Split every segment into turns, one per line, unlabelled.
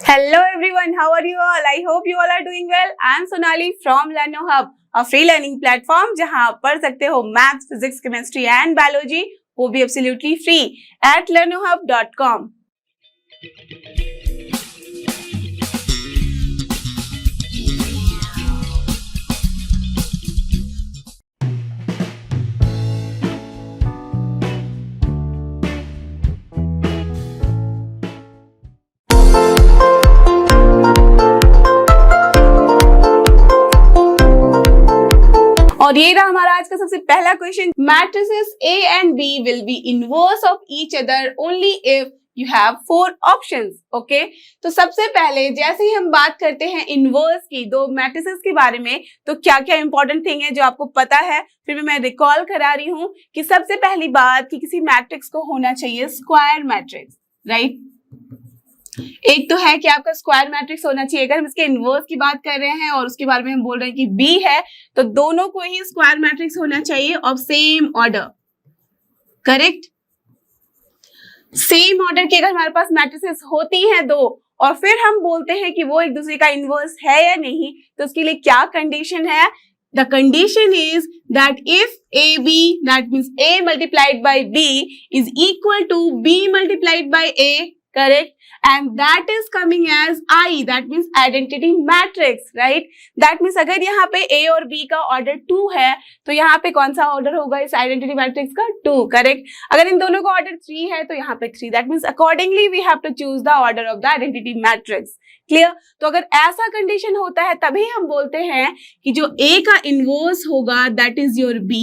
Hello everyone, how are you all? I hope you all are doing well. I am Sonali from LearnoHub, a free learning platform जहां आप पढ़ सकते हो maths, physics, chemistry and biology, वो भी absolutely free at learnohub.com. और ये रहा हमारा आज का सबसे पहला question. Matrices A and B will be inverse of each other only if you have four options. Okay, तो सबसे पहले जैसे ही हम बात करते हैं इनवर्स की, दो मैट्रिसेस के बारे में, तो क्या क्या इंपॉर्टेंट थिंग है जो आपको पता है, फिर भी मैं रिकॉल करा रही हूँ कि सबसे पहली बात कि किसी मैट्रिक्स को होना चाहिए स्क्वायर मैट्रिक्स, राइट। एक तो है कि आपका स्क्वायर मैट्रिक्स होना चाहिए। अगर हम इसके इनवर्स की बात कर रहे हैं और उसके बारे में हम बोल रहे हैं कि बी है, तो दोनों को ही स्क्वायर मैट्रिक्स होना चाहिए of same order, correct. Same order की अगर हमारे पास मैट्रिसेस होती हैं दो, और फिर हम बोलते हैं कि वो एक दूसरे का इनवर्स है या नहीं, तो उसके लिए क्या कंडीशन है? The condition is that if AB, that means A multiplied by B is equal to B multiplied by A, correct? And that is coming as I, that means identity matrix, right? That means अगर यहाँ पे A और B का order 2 है, तो यहाँ पे कौन सा ऑर्डर होगा इस आइडेंटिटी मैट्रिक्स का? 2, करेक्ट। अगर इन दोनों का ऑर्डर 3 है, तो यहाँ पे 3, that means accordingly we have to choose the order of the identity matrix. Clear? तो अगर ऐसा कंडीशन होता है तभी हम बोलते हैं कि जो A का इनवर्स होगा that is your B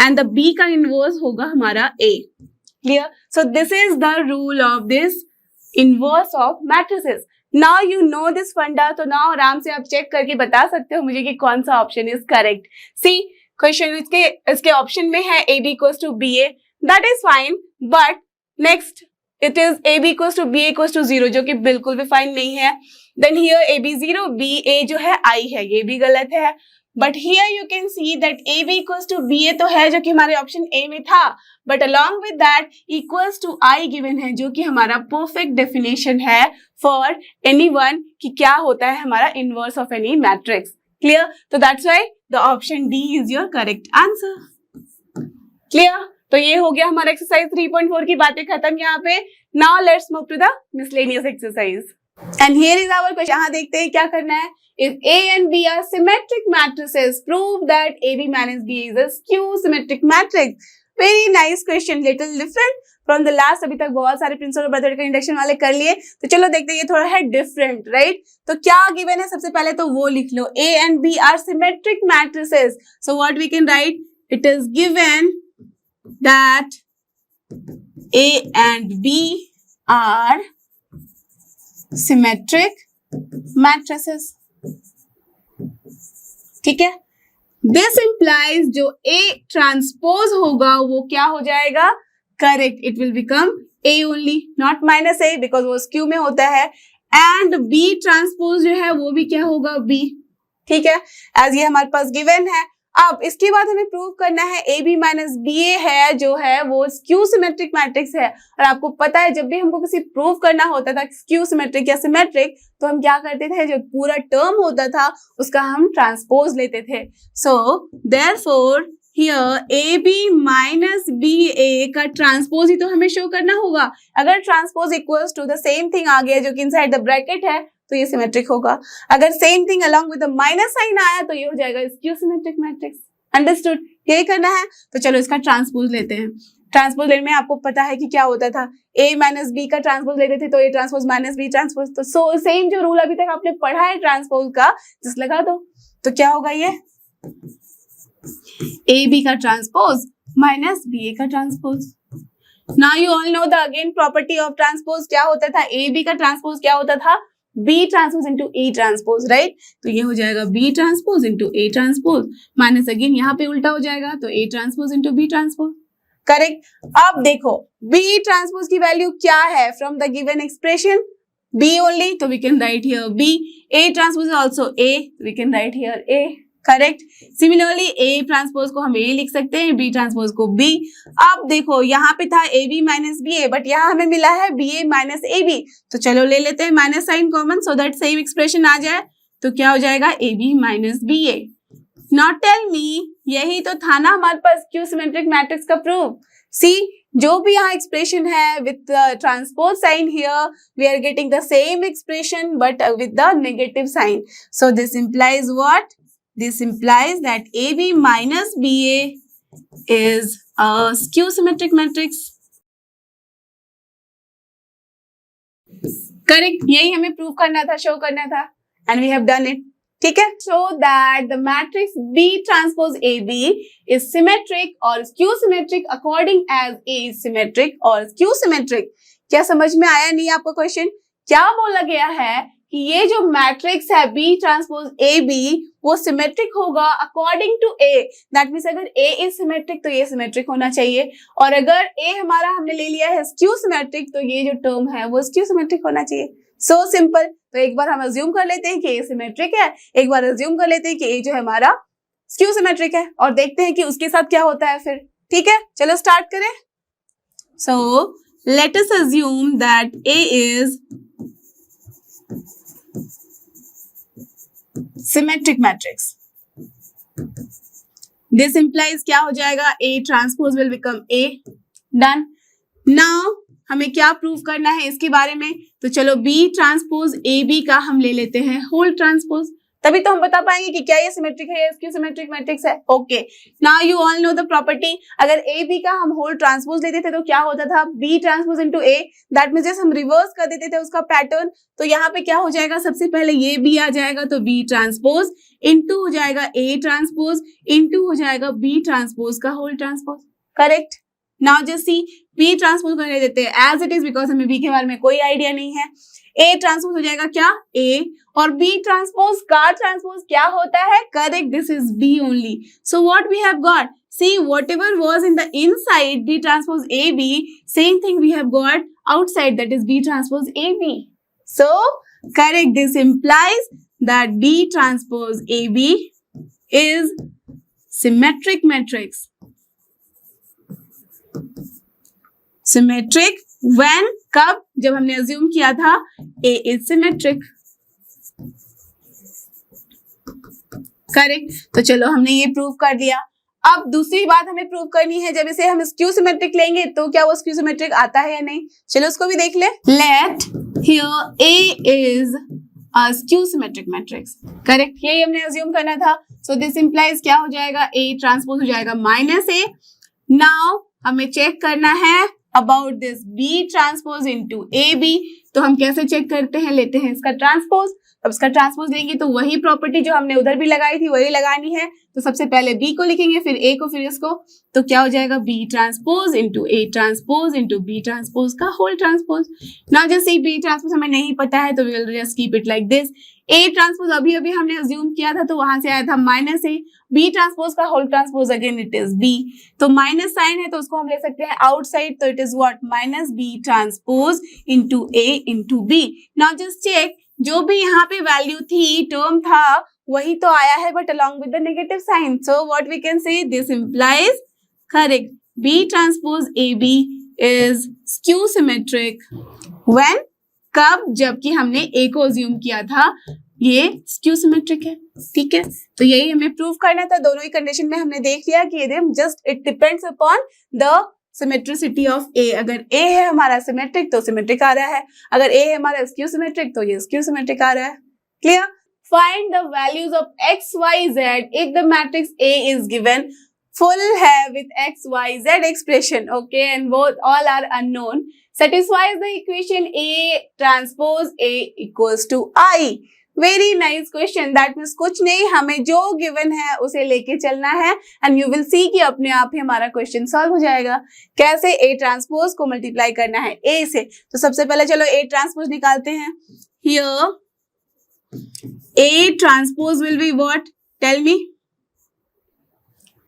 and the B का इनवर्स होगा हमारा A. Clear? So this is the rule of this inverse of matrices. Now you know this फंडा, तो नाउ आराम से आप चेक करके बता सकते हो मुझे कि कौन सा option is correct. C question इसके ऑप्शन में है AB equals to BA, that is fine, but next it is AB equals to BA equals to 0, जो कि बिल्कुल भी फाइन नहीं है. देन हियर AB 0, BA जो है I है, ये भी गलत है. But here you can see that AB equals to BA तो है, जो कि हमारे ऑप्शन A में था, but along with that equals to I given है, जो कि हमारा परफेक्ट डेफिनेशन है फॉर एनीवन कि क्या होता है हमारा inverse of any matrix. Clear? तो that's why the option D is your correct answer. Clear? तो ये हो गया हमारा एक्सरसाइज 3.4 की बातें खत्म यहाँ पे. Now let's move to the miscellaneous exercise. And here is our question. यहाँ देखते हैं क्या करना है. If A and B are symmetric matrices, prove that AB minus B is a skew symmetric matrix. Very nice question, little different from the last. अभी तक बहुत सारे प्रिंसिपल और मैथमेटिकल इंडक्शन वाले कर लिए, तो चलो देखते हैं ये थोड़ा है डिफरेंट, राइट. तो क्या गिवन है सबसे पहले तो वो लिख लो. A and B are symmetric matrices. So what we can write? It is given that A and B are symmetric matrices. ठीक है. दिस इंप्लाइज जो A ट्रांसपोज होगा वो क्या हो जाएगा? Correct, it will become A only, not minus A, because वो skew में होता है. एंड B ट्रांसपोज जो है वो भी क्या होगा? B. ठीक है, एज ये हमारे पास गिवन है. अब इसके बाद हमें प्रूव करना है AB माइनस BA है जो है वो स्क्यू सिमेट्रिक मैट्रिक्स है. और आपको पता है जब भी हमको किसी प्रूव करना होता था स्क्यू सिमेट्रिक या सिमेट्रिक, तो हम क्या करते थे, जो पूरा टर्म होता था उसका हम ट्रांसपोज लेते थे. So therefore here AB minus BA का ट्रांसपोज ही तो हमें शो करना होगा. अगर transpose equals to the same thing आ गया जो कि इनसाइड द ब्रैकेट है, तो ये सिमेट्रिक होगा. अगर same thing along with the minus sign आया तो ये हो जाएगा स्क्यू सिमेट्रिक मैट्रिक्स. अंडरस्टूड? यही करना है. तो चलो इसका ट्रांसपोज लेते हैं. ट्रांसपोज लेने में आपको पता है कि क्या होता था, A माइनस B का ट्रांसपोज लेते थे तो A transpose minus B transpose. तो सेम जो रूल अभी तक आपने पढ़ा है ट्रांसपोज का, जिस लगा दो, तो क्या होगा ये AB का ट्रांसपोज माइनस BA का transpose. Now you all know the again property of transpose. क्या होता था? AB का ट्रांसपोज क्या होता था? B transpose into A transpose, right. तो ये हो जाएगा B transpose into A transpose, minus again यहाँ पे उल्टा हो जाएगा, तो A transpose into B transpose. Correct. अब देखो B ट्रांसपोज की वैल्यू क्या है from the given expression? B only, तो we can write here B. A transpose is also A, we can write here A. Correct. Similarly A transpose को हम ए लिख सकते हैं, बी ट्रांसपोज को बी। अब देखो यहाँ पे था A B minus B A, but यहाँ हमें मिला है B A minus A B, तो चलो ले लेते हैं minus sign common so that same expression आ जाए। तो क्या हो जाएगा A B minus B A. Not tell me, यही तो था ना हमारे पास स्क्यू सिमेट्रिक मैट्रिक्स का प्रूफ। सी, जो भी यहाँ एक्सप्रेशन है with transpose sign here we are getting the same expression but with the negative sign. So this implies what? This implies that AB minus BA is a skew symmetric matrix. Correct. यही हमें prove करना था, show करना था, and we have done it. ठीक है? So that the matrix B transpose AB is symmetric or skew symmetric according as A is symmetric or skew symmetric. क्या समझ में आया नहीं आपको क्वेश्चन? क्या बोला गया है कि ये जो मैट्रिक्स है B ट्रांसपोज AB वो सिमेट्रिक होगा according to A। That means अगर A इज सिमेट्रिक तो ये सिमेट्रिक होना चाहिए, और अगर A हमारा हमने ले लिया है स्क्यू सिमेट्रिक तो ये जो टर्म है वो स्क्यू सिमेट्रिक होना चाहिए। So simple. तो एक बार हम अज्यूम कर लेते हैं कि A सिमेट्रिक है, एक बार अज्यूम कर लेते हैं कि A जो है हमारा स्क्यू सिमेट्रिक है, और देखते हैं कि उसके साथ क्या होता है फिर। ठीक है, चलो स्टार्ट करें। So let us assume that A is symmetric matrix. This implies क्या हो जाएगा? A transpose will become A. Done. Now हमें क्या प्रूव करना है इसके बारे में? तो चलो B ट्रांसपोज AB का हम ले लेते हैं होल ट्रांसपोज, तभी तो हम बता पाएंगे कि क्या ये सिमेट्रिक है या स्क्यू सिमेट्रिक मैट्रिक्स है। Okay, now you all know the property. अगर AB का हम होल ट्रांसपोज लेते थे तो क्या होता था? B transpose into A। That means जैसे हम रिवर्स कर देते थे उसका पैटर्न, तो यहाँ पे क्या हो जाएगा? सबसे पहले ये B आ जाएगा तो B ट्रांसपोज इनटू हो जाएगा A ट्रांसपोज इनटू हो जाएगा B ट्रांसपोज का whole transpose. Correct. Now just see, B transpose करने देते हैं एज इट इज बिकॉज हमें B के बारे में कोई आइडिया नहीं है। A ट्रांसपोज हो जाएगा क्या? A, और B ट्रांसपोज का ट्रांसपोज क्या होता है? Correct, this is B only. So what we have got? See, whatever was in the inside B transpose AB, same thing we have got outside, that is B transpose AB. So correct, this implies that B transpose AB is symmetric matrix. Symmetric when? कब? जब हमने assume किया था A is symmetric. Correct. तो चलो हमने ये prove कर दिया। अब दूसरी बात हमें प्रूव करनी है, जब इसे हम स्क्यू सिमेट्रिक लेंगे तो क्या वो स्क्यू सिमेट्रिक आता है या नहीं? चलो उसको भी देख ले। Let here A is a skew symmetric matrix. Correct, यही हमने अज्यूम करना था। सो दिस इंप्लाइज क्या हो जाएगा? A ट्रांसपोज हो जाएगा माइनस A। नाउ हमें चेक करना है about this B transpose into AB। तो हम कैसे चेक करते हैं? लेते हैं इसका ट्रांसपोज। अब इसका ट्रांसपोज लेंगे तो वही प्रॉपर्टी जो हमने उधर भी लगाई थी वही लगानी है। तो सबसे पहले B को लिखेंगे, फिर A को, फिर इसको। तो क्या हो जाएगा? B transpose into A transpose into B transpose का होल ट्रांसपोज। नाउ जैसे B ट्रांसपोज हमें नहीं पता है तो we will just keep it like this. A transpose अभी अभी हमने अज्यूम किया था तो वहां से आया था माइनस A। B ट्रांसपोज का whole transpose again it is B। तो माइनस साइन है तो उसको हम ले सकते हैं आउटसाइड, तो it is what? Minus B transpose into A into B। Now just check, जो भी यहाँ पे वैल्यू थी, टर्म था, वही तो आया है but along with the negative sign. So what we can say, this implies correct B transpose AB is skew symmetric when? कब? जबकि हमने A को अज्यूम किया था ये स्क्यू सिमेट्रिक है। ठीक है, तो यही हमें प्रूव करना था। दोनों ही कंडीशन में हमने देख लिया कि just it depends upon the symmetricity of A। अगर A है हमारा सिमेट्रिक तो सिमेट्रिक आ रहा है, अगर A है हमारा स्क्यू सिमेट्रिक तो ये स्क्यू सिमेट्रिक आ रहा है। Clear? Find the values of x, y, z if the matrix A is given full है with x, y, z expression, okay, and both all are unknown, satisfies the equation A transpose A equals to I. Very nice question. That means कुछ नहीं, हमें जो given है उसे लेके चलना है and you will see कि अपने आप ही हमारा question solve हो जाएगा। कैसे? A transpose को multiply करना है A से। तो सबसे पहले चलो A transpose निकालते हैं। Here A transpose will be what? Tell me.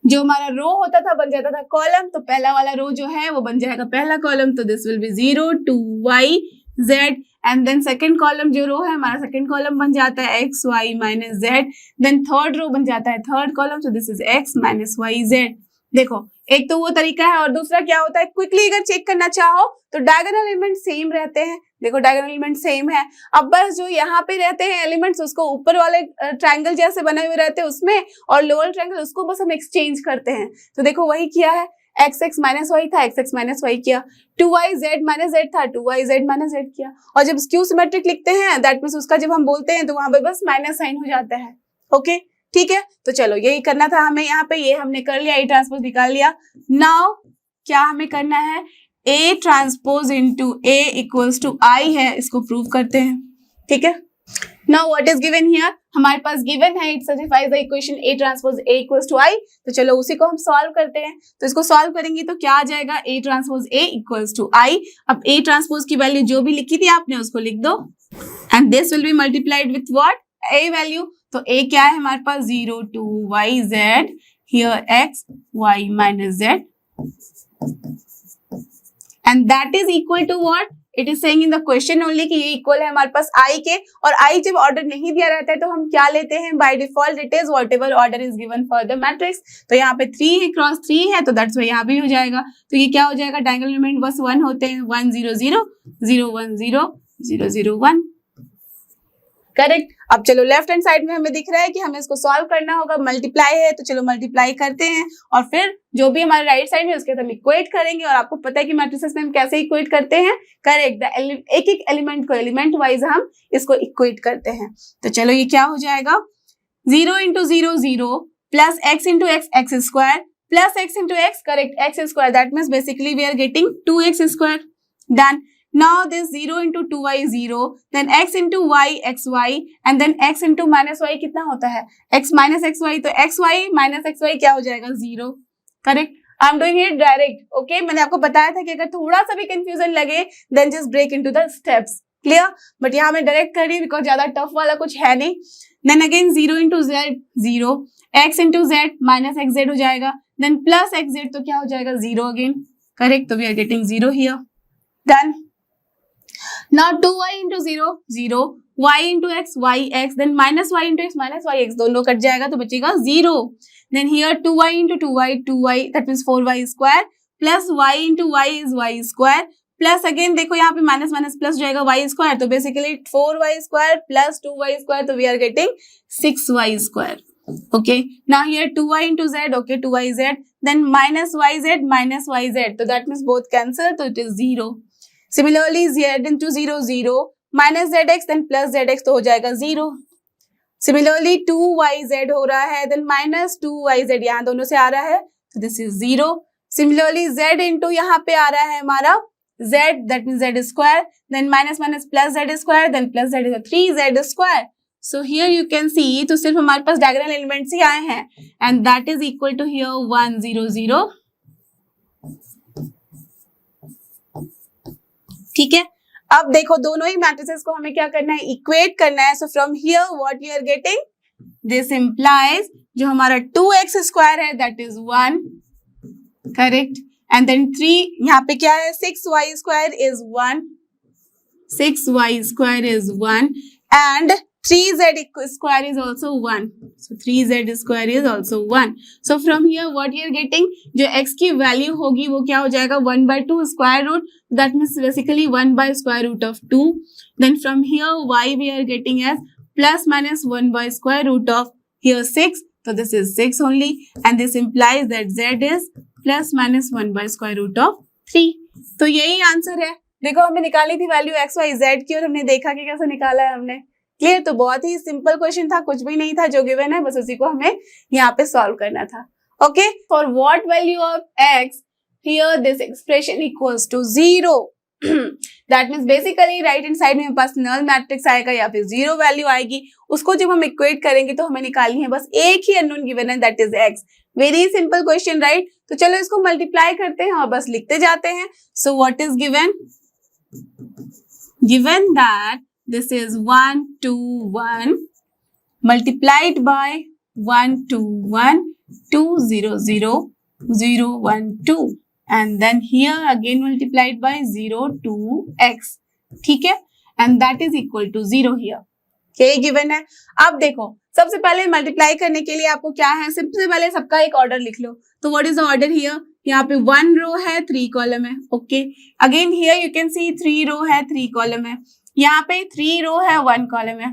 जो हमारा रो होता था बन जाता था कॉलम, तो पहला वाला रो जो है वो बन जाएगा पहला कॉलम, तो this will be 0 2 y z, and then second column जो रो है हमारा सेकंड कॉलम बन जाता है x y minus z, then third row बन जाता है third column, so this is x minus y z। देखो एक तो वो तरीका है, और दूसरा क्या होता है, क्विकली अगर चेक करना चाहो तो डायगोनल एलिमेंट सेम रहते हैं। देखो डायगोनल एलिमेंट सेम है, अब बस जो यहाँ पे रहते हैं एलिमेंट्स उसको ऊपर वाले ट्रायंगल जैसे बने हुए रहते हैं उसमें, और लोअर ट्रायंगल उसको बस हम एक्सचेंज करते हैं। तो देखो वही किया है, एक्स एक्स माइनस वाई था, एक्स एक्स माइनस वाई किया, 2yz माइनस z था, 2yz माइनस z किया, और जब स्क्यू सिमेट्रिक लिखते हैं दैट मीन्स उसका जब हम बोलते हैं तो वहां पे बस माइनस साइन हो जाता है। ओके ठीक है, तो चलो यही करना था हमें यहाँ पे, ये हमने कर लिया, ए ट्रांसपोज निकाल लिया। नाउ क्या हमें करना है, A transpose into A equals to I है, इसको प्रूव करते हैं। ठीक है, now what is given here, हमारे पास गिवन है it satisfies the equation A transpose A equals to I, तो चलो उसी को हम सॉल्व करते हैं। तो इसको सॉल्व करेंगे तो क्या आ जाएगा, A transpose A equals to I. अब ए ट्रांसपोज की वैल्यू जो भी लिखी थी आपने उसको लिख दो, and this will B multiplied with what, A value. तो a क्या है हमारे पास, 0 to yz, here x y minus z, and that is equal to what, it is saying in the question only कि ये इक्वल है हमारे पास i के, और i जब ऑर्डर नहीं दिया रहता है तो हम क्या लेते हैं, by default it is whatever order is given for the matrix. तो यहाँ पे 3 क्रॉस 3 है, तो दैट्स वाई यहाँ भी हो जाएगा। तो ये क्या हो जाएगा, डायगोनल एलिमेंट बस 1 होते हैं, 1 0 0 0 1 0 0 0 1, करेक्ट। अब चलो लेफ्ट हैंड साइड में हमें दिख रहा है कि हमें इसको सॉल्व करना होगा, मल्टीप्लाई है तो चलो मल्टीप्लाई करते हैं, और फिर जो भी हमारे राइट साइड में उसके साथ हम इक्वेट करेंगे। और आपको पता है कि मैट्रिसेस में हम कैसे इक्वेट करते हैं, करेक्ट, एक एक एलिमेंट को एलिमेंट वाइज हम इसको इक्वेट करते हैं। तो चलो ये क्या हो जाएगा, 0 into 0 0 plus x into x x square plus x into x, correct, x square, that means basically we are getting 2x square, done. Now this 0 into 2y 0, then x into y xy, and then x into minus y कितना होता है, x minus xy, तो xy minus xy क्या हो जाएगा, 0, correct. I am doing it direct, okay. मैंने आपको बताया था कि अगर थोड़ा सा भी कंफ्यूजन लगे then just break into the steps, clear. But यहाँ मैं डायरेक्ट कर रही हूँ बिकॉज ज्यादा टफ वाला कुछ है नहीं। Then again 0 into z 0, x into z minus xz हो जाएगा, देन प्लस xz तो क्या हो जाएगा, 0 अगेन, करेक्ट। तो we are getting 0 here, done. Now 2y into 0 0, y into x yx, then minus y into x minus yx, दोनों cut जाएगा तो बचेगा 0। Then here 2y into 2y 2y, that means 4y square, plus y into y is y square, plus again देखो यहाँ पे minus minus plus जाएगा y square, तो basically 4y square plus 2y square, तो we are getting 6y square, okay। Now here 2y into z, okay, 2yz, then minus yz, तो that means both cancel, तो it is 0। Similarly z into 0 0 minus zx then plus zx तो हो जाएगा 0। Similarly 2yz हो रहा है, then minus 2yz यहाँ दोनों से आ रहा है, तो this is 0। Similarly z into यहाँ पे आ रहा है हमारा z, that means z square, then minus minus plus z square, then plus z is 3z square। So here you can see, तो सिर्फ हमारे पास डायगोनल एलिमेंट्स ही आए हैं, and that is equal to here 1 0 0, ठीक है। अब देखो दोनों ही मैट्रिसेस को हमें क्या करना है, इक्वेट करना है। So from here what you are getting, this implies जो हमारा 2x स्क्वायर है that is 1, correct, and then 3 यहाँ पे क्या है, 6y square is 1, 6y square is 1, and 3z square is also 1, so 3z square is also 1। so from here what you are getting, जो x की value होगी वो क्या हो जाएगा, 1/2 square root, that means basically 1 by square root of 2। then from here y we are getting as plus minus 1 by square root of here 6, so this is 6 only, and this implies that z is plus minus 1 by square root of 3। तो यही answer है। देखो हमने निकाली थी value x y z की, और हमने देखा कि कैसे निकाला है हमने, क्लियर। तो बहुत ही सिंपल क्वेश्चन था, कुछ भी नहीं था जो गिवन है, बस उसी को हमें यहाँ पे सॉल्व करना था, okay. For what value of x here this expression equals to 0, that means basically right hand side में हमारे पास नल मैट्रिक्स आएगा या फिर 0 वैल्यू आएगी, उसको जब हम इक्वेट करेंगे तो हमें निकालनी है बस एक ही अननोन गिवन है, that is x। Very simple question, right. तो चलो इसको मल्टीप्लाई करते हैं और बस लिखते जाते हैं। So what is given, given that this is 1 2 1 multiplied by 1 2 1 2 0 0 0 1 2, and then here again multiplied by 0 2 x, ठीक है, and that is equal to 0 here. यही गिवन है। अब देखो सबसे पहले मल्टीप्लाई करने के लिए आपको क्या है, सबसे पहले सबका एक ऑर्डर लिख लो। तो what is the order here, यहाँ पे 1 रो है 3 कॉलम है, okay. Again here you can सी 3 रो है 3 कॉलम है, यहाँ पे 3 रो है 1 कॉलम है।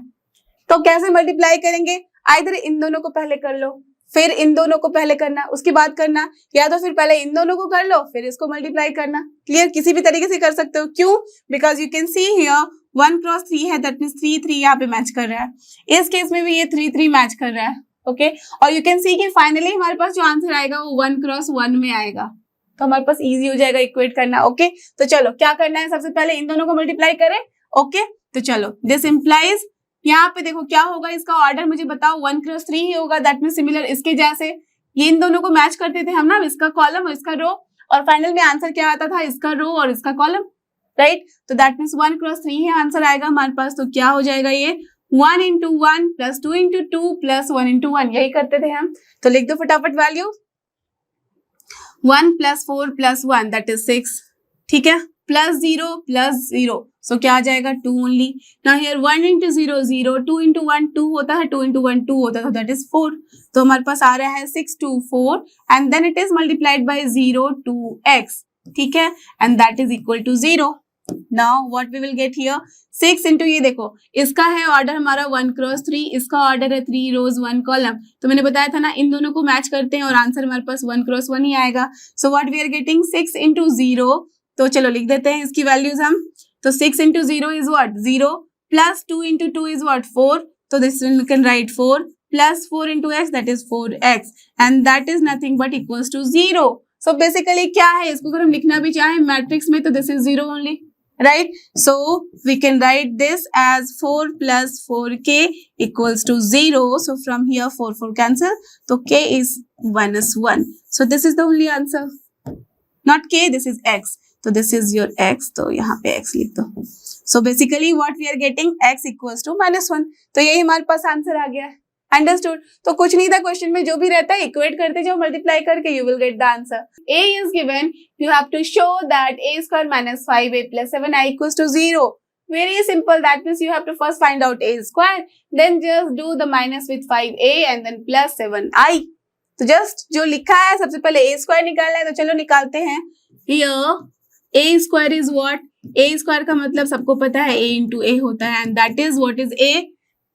तो कैसे मल्टीप्लाई करेंगे, आइदर इन दोनों को पहले कर लो, फिर इन दोनों को पहले करना, उसके बाद करना, या तो फिर पहले इन दोनों को कर लो फिर इसको मल्टीप्लाई करना। क्लियर, किसी भी तरीके से कर सकते हो। क्यों, because you can see here 1 cross 3 है, दैट मीन्स 3 3 यहाँ पे मैच कर रहा है। इस केस में भी ये 3 3 मैच कर रहा है, ओके। और यू कैन सी कि फाइनली हमारे पास जो आंसर आएगा वो 1 क्रॉस 1 में आएगा, तो हमारे पास इजी हो जाएगा इक्वेट करना, ओके। तो चलो क्या करना है, सबसे पहले इन दोनों को मल्टीप्लाई करें, ओके। तो चलो दिस इम्प्लाइज, यहाँ पे देखो क्या होगा, इसका ऑर्डर मुझे बताओ 1 क्रॉस 3 ही होगा, दैट मीन्स सिमिलर इसके जैसे ये इन दोनों को मैच करते थे हम ना, इसका कॉलम और इसका रो, और फाइनल में आंसर क्या आता था, इसका रो और इसका कॉलम, राइट। तो that means 1 cross 3 he answer आएगा हमारे पास। तो क्या हो जाएगा ये 1 into 1 plus 2 into 2 plus 1 into 1, यही करते थे हम। तो लिख दो फटाफट value, 1 plus 4 plus 1 that is 6, ठीक है, plus 0 plus 0, so क्या आ जाएगा 2 only। Now here 1 into 0 0, 2 into 1 2 होता है, 2 into 1 2 होता है, that is 4। तो हमारे पास आ रहा है 6 2 4 and then it is multiplied by 0 2x, ठीक है, and that is equal to 0। Now what we will get here, 6 into ये देखो इसका है ऑर्डर हमारा 1 क्रॉस 3, इसका ऑर्डर है 3 रोज 1 कॉलम। तो मैंने बताया था ना इन दोनों को मैच करते हैं और आंसर हमारे पास 1 क्रॉस 1 ही आएगा। So what we are getting 6 into 0, तो चलो लिख देते हैं इसकी वैल्यूज हम। तो 6 into 0 is what 0, plus 2 into 2 is what 4, so this one we can write 4 plus 4 into x, that is 4x, and that is nothing but equals to 0। so basically क्या है, इसको अगर हम लिखना भी चाहें मैट्रिक्स में तो this is 0 only, right? so we can write this as 4 plus 4k equals to 0। so from here 4 4 cancel, so k is -1, so this is the only answer, not k, this is x। तो this is your x, तो यहाँ पे x लिख दो। So basically what we are getting x equals to -1, तो यही हमारे पास answer आ गया है। अंडरस्टूड। तो कुछ नहीं था, क्वेश्चन में जो भी रहता है इक्वेट करते जाओ, मल्टीप्लाई करके you will get the answer. a is given, you have to show that a square minus 5a plus 7i equals to 0। Very simple, that means you have to first find out a square, then just do the minus with 5a and then plus 7i। तो just जो लिखा है सबसे पहले a square निकालना है, तो चलो निकालते हैं। Here a square is what, a square का मतलब सबको पता है a इंटू a होता है, and that is what is a,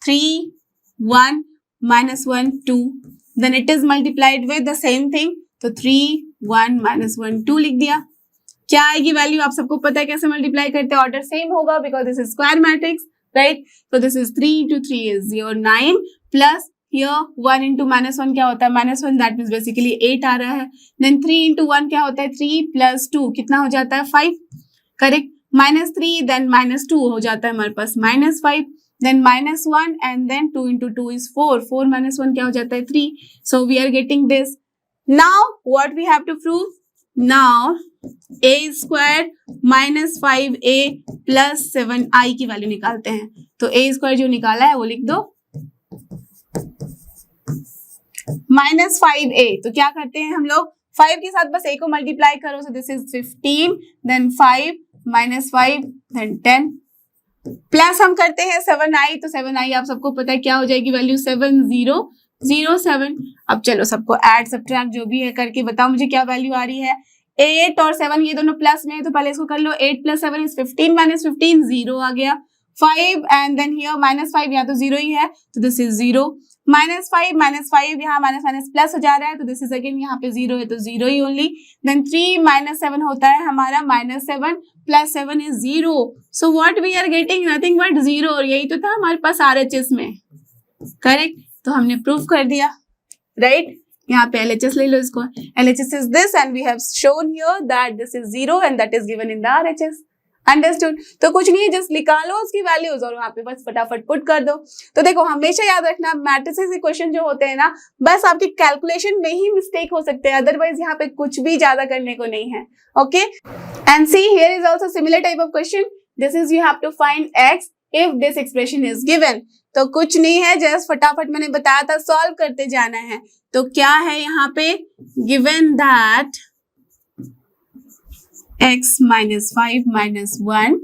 3 1 -1 2, then it is multiplied with the same thing, तो 3 1 -1 2 लिख दिया। क्या आएगी वैल्यू, आप सबको पता है कैसे मल्टीप्लाई करते हैं, ऑर्डर सेम होगा because this is square matrix, right. तो this is 3 into 3 is your 9 plus here 1 into -1 क्या होता है, -1, दैट मीन्स बेसिकली 8 आ रहा है। देन 3 into 1 क्या होता है, 3 plus 2 कितना हो जाता है 5, करेक्ट। -3 देन -2 हो जाता है हमारे पास -5, then -1 and then 2 into 2 is 4, 4 - 1 क्या हो जाता है 3। So we are getting this. Now what we have to prove, now a square minus 5a plus 7i की वैल्यू निकालते हैं। तो a स्क्वायर जो निकाला है वो लिख दो, -5a, तो क्या करते हैं हम लोग 5 के साथ बस a को मल्टीप्लाई करो, so this is 15, then 5 -5 then 10, plus हम करते हैं 7i, तो 7i आप सबको पता है क्या हो जाएगी वैल्यू, 7007। अब चलो सबको ऐड सब्ट्रैक्ट जो भी है करके बताओ मुझे क्या वैल्यू आ रही है। 8 और 7 ये दोनों प्लस में है, तो पहले इसको कर लो, 8 + 7 इज 15 -15 0 आ गया, 5 एंड देन हियर -5, यहाँ तो 0 ही है, तो दिस इज 0, -5 यहाँ माइनस प्लस हो जा रहा है, तो दिस इज अगेन यहाँ पे 0 है तो 0 ही ओनली। देन 3 - 7 होता है हमारा, -7 + 7 is 0, so what we are getting nothing but 0, और यही तो था हमारे पास RHS में, करेक्ट। तो हमने प्रूफ कर दिया, राइट। यहाँ पे LHS ले लो इसको, LHS is this and we have shown here that this is 0 and that is given in the RHS। Understood. तो कुछ नहीं है, जस्ट निकालो उसकी वैल्यूज और वहां पे बस फटाफट पुट कर दो। तो देखो हमेशा याद रखना, मैट्रिसेस के क्वेश्चन जो होते हैं ना, बस आपकी कैलकुलेशन में ही मिस्टेक हो सकते हैं, अदरवाइज यहाँ पे कुछ भी ज्यादा करने को नहीं है, okay. And see here is also similar type of question, this is you have to find x if this expression is given. तो कुछ नहीं है, जस्ट फटाफट मैंने बताया था सॉल्व करते जाना है। तो क्या है यहाँ पे, गिवन दैट x -5 - 1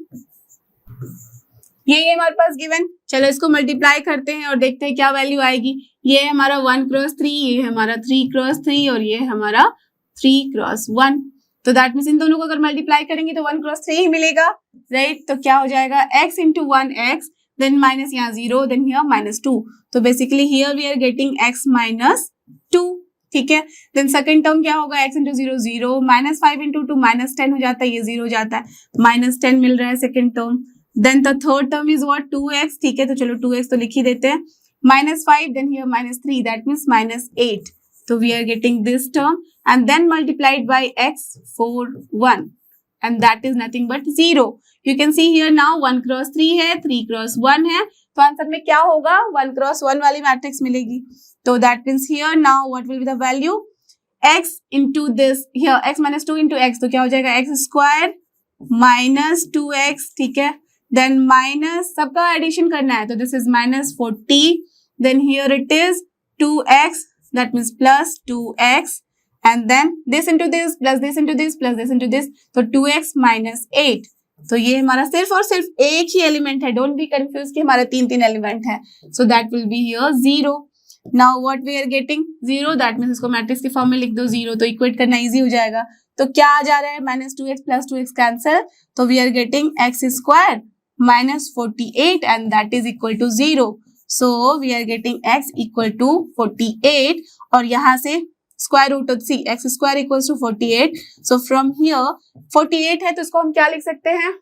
ये हमारे पास गिवन। चलो इसको मल्टीप्लाई करते हैं और देखते हैं क्या वैल्यू आएगी। ये है हमारा 1 क्रॉस 3, ये है हमारा 3 क्रॉस 3 और ये है हमारा 3 क्रॉस 1। तो दैट मीन्स इन दोनों को अगर मल्टीप्लाई करेंगे तो 1 क्रॉस 3 ही मिलेगा, राइट। तो क्या हो जाएगा x into 1x, then minus यहाँ 0, देन हियर माइनस 2। तो basically here we are getting x minus 2, ठीक है। देन सेकंड टर्म क्या होगा, x into 0 0, minus 5 into 2 minus 10 हो जाता है, ये 0 हो जाता है, माइनस 10 मिल रहा है second term. Then the third term is what, 2x, ठीक है। तो चलो 2x तो लिख ही देते हैं, minus 5, then here minus 3, that means minus 8। तो we are getting this term and then multiplied by x for 1 and that is nothing but 0. You can see here now 1 cross 3 है, 3 क्रॉस 1 है, तो answer में क्या होगा, 1 cross 1 वाली matrix मिलेगी। तो that means here now what will be the value, x into this here, x minus 2 into x, तो क्या हो जाएगा, x स्क्वायर माइनस 2x, ठीक है। देन माइनस सबका एडिशन करना है, तो this is minus 40, then here it is 2x, that means plus 2x, and then this into this plus this into this plus this into this, तो 2x minus 8। तो ये हमारा सिर्फ और सिर्फ एक ही एलिमेंट है, डोंट बी कंफ्यूज कि हमारा तीन एलिमेंट है। So that will be here 0। Now what we are getting 0, that means इसको मैट्रिक्स की फॉर्म में लिख दो 0, तो इक्वेट करना इजी हो जाएगा। तो क्या आ जा रहा है, minus 2x plus 2x cancel, तो we are getting x square minus 48 and that is equal to 0। So we are getting x equal to 48 और यहाँ से square root of see x square equals to 48। So from here 48 है तो इसको हम क्या लिख सकते हैं,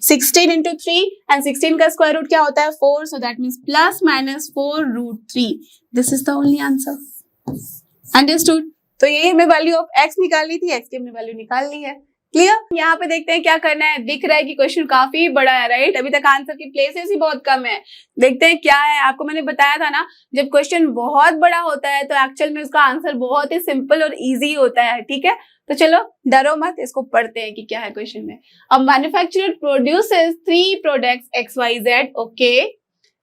16 इंटू 3 एंड 16 का स्क्वायर रूट क्या होता है 4, so that means plus minus 4 root 3। This is the only answer, understood. तो ये हमें वैल्यू ऑफ x निकालनी थी, x की हमने वैल्यू निकाल ली है, क्लियर। यहाँ पे देखते हैं क्या करना है, दिख रहा है कि क्वेश्चन काफी बड़ा है, राइट। अभी तक आंसर की प्लेसेस ही बहुत कम है, देखते हैं क्या है। आपको मैंने बताया था ना, जब क्वेश्चन बहुत बड़ा होता है तो एक्चुअल में उसका आंसर बहुत ही सिंपल और इजी होता है, ठीक है। तो चलो डरो मत, इसको पढ़ते हैं कि क्या है क्वेश्चन में। अब manufacturer produces 3 products XYZ, okay.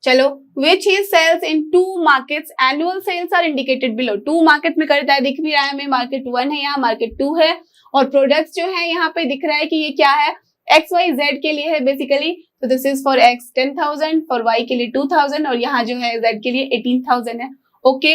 चलो which he sells in 2 markets, annual sales are indicated below। 2 market में करता है, दिख भी रहा है हमें, मार्केट 1 है यहाँ, मार्केट 2 है, और प्रोडक्ट्स जो है यहाँ पे दिख रहा है कि ये क्या है, XYZ के लिए है बेसिकली। तो this is for X 10,000, for Y के लिए 2,000 और यहाँ जो है Z के लिए 18,000 है, okay.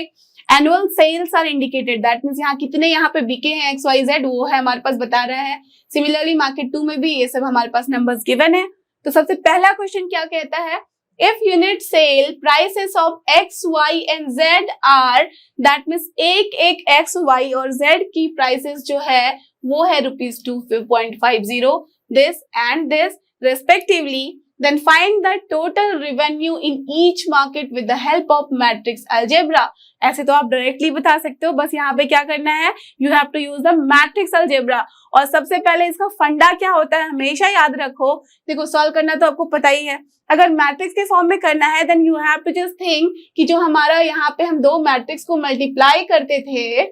Annual sales are indicated, that means यहाँ कितने यहाँ पे बिके हैं XYZ वो है हमारे पास बता रहा है। सिमिलरली मार्केट 2 में भी ये सब हमारे पास नंबर्स गिवन है। तो सबसे पहला क्वेश्चन क्या कहता है, if unit sale prices of X, Y and Z are, that means एक X, Y और Z की prices जो है वो है ₹2.50, this and this respectively, then find the total revenue in each market with the help of matrix algebra। ऐसे तो आप डायरेक्टली बता सकते हो, बस यहाँ पे क्या करना है, you have to use the matrix algebra। और सबसे पहले इसका फंडा क्या होता है हमेशा याद रखो, देखो सॉल्व करना तो आपको पता ही है। अगर मैट्रिक्स के फॉर्म में करना है then you have to just think कि जो हमारा यहाँ पे हम 2 मैट्रिक्स को मल्टीप्लाई करते थे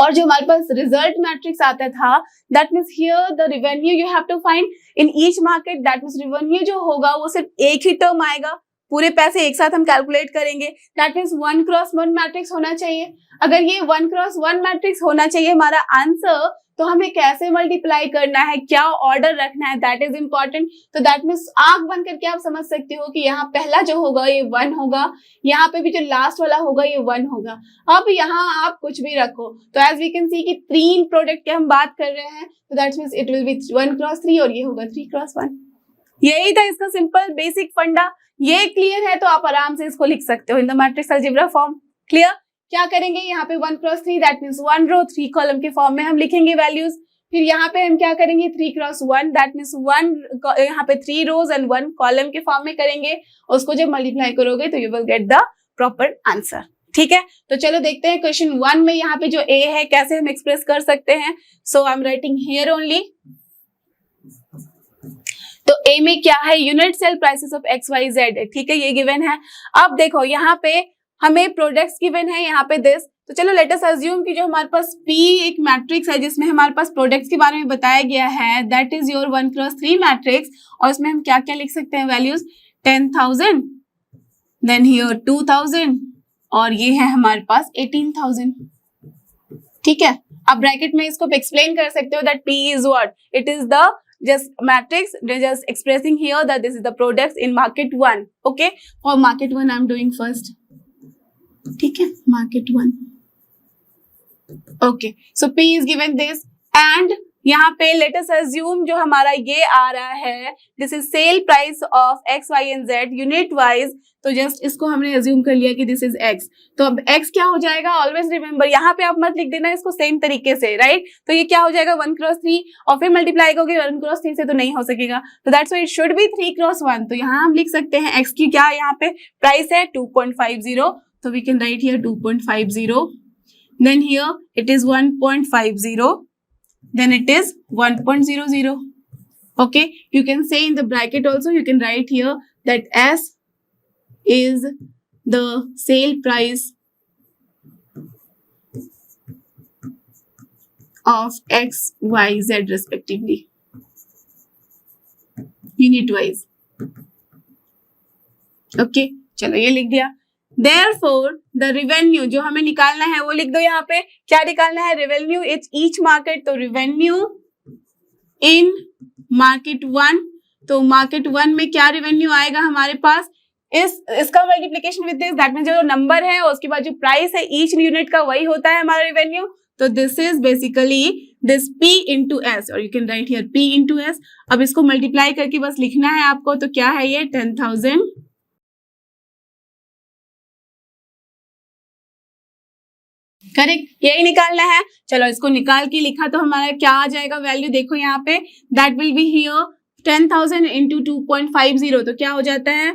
और जो हमारे पास रिजल्ट मैट्रिक्स आता था, that means here the revenue you have to find in each market, that means revenue जो होगा वो सिर्फ एक ही टर्म आएगा, पूरे पैसे एक साथ हम कैलकुलेट करेंगे, दैट मीन्स 1 क्रॉस 1 मैट्रिक्स होना चाहिए। अगर ये 1 क्रॉस 1 मैट्रिक्स होना चाहिए हमारा आंसर, तो हमें कैसे मल्टीप्लाई करना है, क्या ऑर्डर रखना है, दैट इज इंपॉर्टेंट। तो दैट मीन्स आंख बंद करके आप समझ सकते हो कि यहाँ पहला जो होगा ये 1 होगा, यहाँ पे भी जो लास्ट वाला होगा ये 1 होगा। अब यहाँ आप कुछ भी रखो, तो एज वी कैन सी कि 3 प्रोडक्ट की हम बात कर रहे हैं, तो that means it will B 1 cross 3 और ये होगा 3 क्रॉस 1। यही था इसका सिंपल बेसिक फंडा। ये क्लियर है तो आप आराम से इसको लिख सकते हो in the matrix algebra form, clear. क्या करेंगे यहाँ पे 1 cross 3 that means 1 row 3 column के फॉर्म में हम लिखेंगे वैल्यूज। फिर यहाँ पे हम क्या करेंगे 3 क्रॉस 1 दैट मीन्स 1 यहाँ पे 3 रोज एंड 1 कॉलम के फॉर्म में करेंगे, उसको जब मल्टीप्लाई करोगे तो you will get the proper answer, ठीक है। तो चलो देखते हैं क्वेश्चन 1 में यहाँ पे जो ए है कैसे हम एक्सप्रेस कर सकते हैं। So I am writing here only. तो ए में क्या है, unit sale prices of XYZ, ठीक है, ये गिवन है। अब देखो यहाँ पे हमें प्रोडक्ट्स गिवन है, यहाँ पे दिस। तो चलो लेट अस अज्यूम कि जो हमारे पास P एक मैट्रिक्स है जिसमें हमारे पास प्रोडक्ट्स के बारे में बताया गया है, that is your 1 cross 3 matrix. और इसमें हम क्या क्या लिख सकते हैं वैल्यूज, 10,000, देन हियर 2,000 और ये है हमारे पास 18,000, ठीक है। अब ब्रैकेट में इसको एक्सप्लेन कर सकते हो that P is what, it is the just matrix, just expressing here that this is the products in market 1. Okay, for market 1 I'm doing first. ठीक है, market 1. Okay, so P is given this and यहाँ पे let us assume जो हमारा ये आ रहा है, this is sale price of x, y and z unit wise. तो जस्ट इसको हमने assume कर लिया कि this is x. तो अब x क्या हो जाएगा, always remember यहाँ पे आप मत लिख देना इसको सेम तरीके से, राइट? तो ये क्या हो जाएगा 1 क्रॉस 3 और फिर मल्टीप्लाई करोगे 1 क्रॉस 3 से तो नहीं हो सकेगा, तो that's why it should be 3 cross 1. तो यहाँ हम लिख सकते हैं x की क्या यहाँ पे प्राइस है 2.50, तो we can write here 2.50. Then here it is 1.50. Then it is 1.00. Okay, you can say in the bracket also, you can write here that S is the sale price of X, Y, Z respectively, unit wise. Okay, चलो ये लिख दिया. Therefore, the revenue जो हमें निकालना है वो लिख दो यहाँ पे. क्या निकालना है? revenue each market. तो revenue in market 1. तो market 1 में क्या revenue आएगा हमारे पास? इसका multiplication with this, that mean जो नंबर है और उसके बाद जो प्राइस है ईच यूनिट का वही होता है हमारा रेवेन्यू. तो this is basically this P into S, और you can write here P into S. अब इसको मल्टीप्लाई करके बस लिखना है आपको. तो क्या है ये 10,000. करेक्ट, यही निकालना है. चलो इसको निकाल के लिखा तो हमारा क्या आ जाएगा वैल्यू, देखो यहाँ पे that will be here 10,000 into 2.50. तो क्या हो जाता है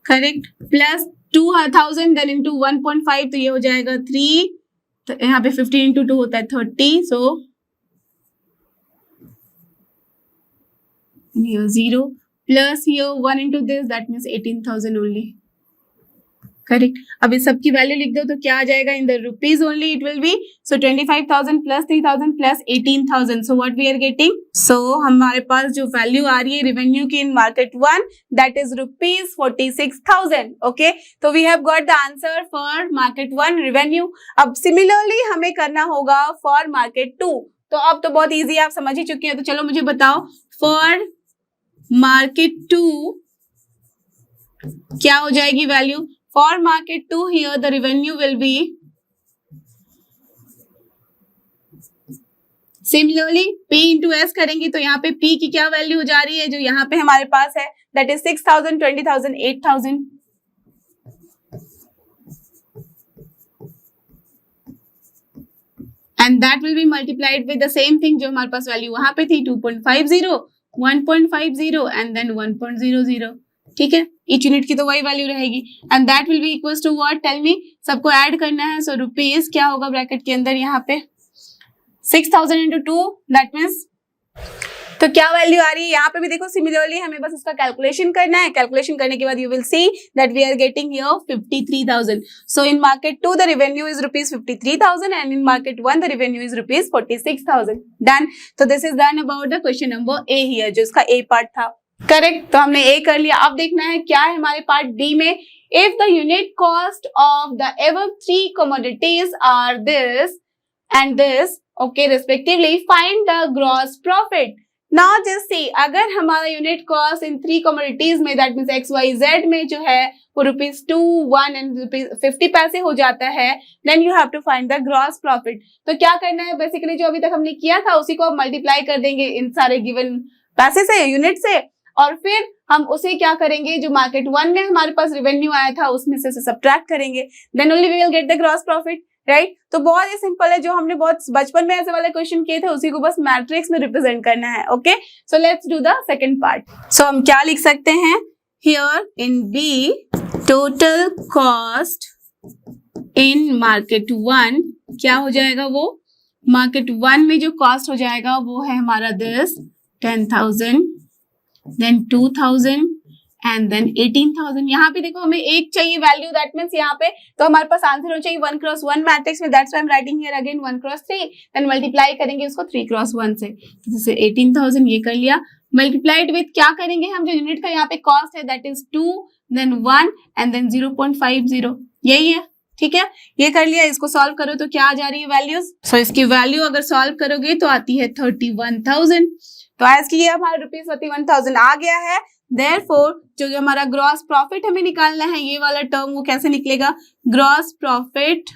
करेक्ट, प्लस 2,000 देन इंटू 1.5, तो ये हो जाएगा 3. तो यहाँ पे 15 इंटू 2 होता है 30. सो 0 plus here 1 into this, that means 18,000 only. Correct. अब इस सब की वैल्यू लिख दो तो क्या आ जाएगा in the rupees only it will be. So 25,000 plus 3,000 plus 18,000. So what we are getting? So हमारे पास जो वैल्यू आ रही है रेवेन्यू की in market 1, that is rupees 46,000. Okay. तो we have got the answer for market 1 revenue. अब similarly हमें करना होगा for market 2. तो अब तो बहुत easy आप समझ ही चुके हैं. तो चलो मुझे बताओ for market 2 क्या हो जाएगी value. For market 2 here the revenue will be similarly P into S करेंगे तो यहाँ पे P की क्या वैल्यू हो जा रही है जो यहाँ पे हमारे पास है, that is 6,000, 20,000, 8,000. And that will B multiplied with the same thing जो हमारे पास वैल्यू वहां पे थी 2.50, 1.50 एंड देन 1.00. ठीक है, ईच यूनिट की तो वही वैल्यू रहेगी. And that will be equals to what, tell me. सबको ऐड करना है. सो रुपीज क्या होगा ब्रैकेट के अंदर यहाँ पे 6,000 इंटू 2, दैट मीन्स तो क्या वैल्यू आ रही है यहाँ पे भी देखो. सिमिलरली हमें बस इसका कैलकुलेशन करना है. कैलकुलेशन करने के बाद you will see that we are getting here 53,000. So in market 2 the revenue is rupees 53,000 and in market 1 the revenue is rupees 46,000. Done. तो this is done about the question number A here, जो इसका ए part था. Correct, तो हमने ए कर लिया. अब देखना है क्या है हमारे पार्ट डी में. If the unit cost of the ever 3 commodities are this and this, okay, respectively find the gross profit. Now just see, अगर हमारा यूनिट कॉस्ट इन 3 कमोडिटीज में that means X Y Z में जो है वो ₹2, 1 and ₹50 हो जाता है, then you have to find the gross profit. तो क्या करना है बेसिकली, जो अभी तक हमने किया था उसी को आप मल्टीप्लाई कर देंगे इन सारे गिवन पैसे से, यूनिट से, और फिर हम उसे क्या करेंगे जो मार्केट 1 में हमारे पास रेवेन्यू आया था उसमें से सब्ट्रैक्ट करेंगे, then only we will get the gross profit. Right, तो बहुत ही सिंपल है. जो हमने बहुत बचपन में ऐसे वाले क्वेश्चन किए थे उसी को बस मैट्रिक्स में रिप्रेजेंट करना है. Okay, so let's do the second part. So हम क्या लिख सकते हैं here in B, total cost in market 1 क्या हो जाएगा, वो मार्केट 1 में जो कॉस्ट हो जाएगा वो है हमारा दिस 10,000, देन 2,000 एंड देन 18,000. यहाँ पे देखो हमें एक चाहिए वैल्यू, दैट मीन्स यहाँ पे तो हमारे पास आंसर होना चाहिए 1 क्रॉस 1 मैट्रिक्स में. That's why I am writing here again 1 cross 3, then multiply करेंगे उसको 3 क्रॉस 1 से. तो जैसे 18,000 ये कर लिया, मल्टीप्लाइड विथ क्या करेंगे हम, जो यूनिट का यहाँ पे कॉस्ट है that is 2, then 1 and then 0.50. यही है. ठीक है, ये कर लिया। इसको सॉल्व करो तो क्या आ जा रही है वैल्यूज। सो इसकी वैल्यू अगर सॉल्व करोगे तो आती है 31,000। तो आज की ये हमारा रुपीज 31,000 आ गया है। देयरफॉर जो हमारा ग्रॉस प्रॉफिट हमें निकालना है, ये वाला टर्म वो कैसे निकलेगा, gross profit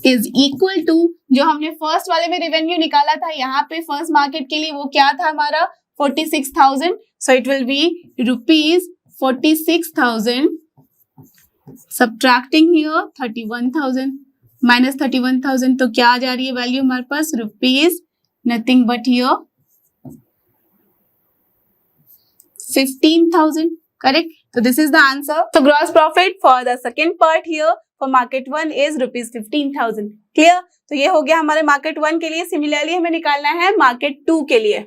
is equal to जो हमने फर्स्ट वाले में रेवेन्यू निकाला था, यहाँ पे फर्स्ट मार्केट के लिए वो क्या था हमारा 46,000। So it will be rupees 46,000 subtracting here 31,000 minus 31,000, तो क्या आ जा रही है वैल्यू हमारे पास, rupees nothing but here 15,000, correct. So this is the answer. So gross profit for the second part here for market 1 is rupees 15,000. Clear? तो ये हो गया हमारे market 1 के लिए। सिमिलरली हमें निकालना है market 2 के लिए।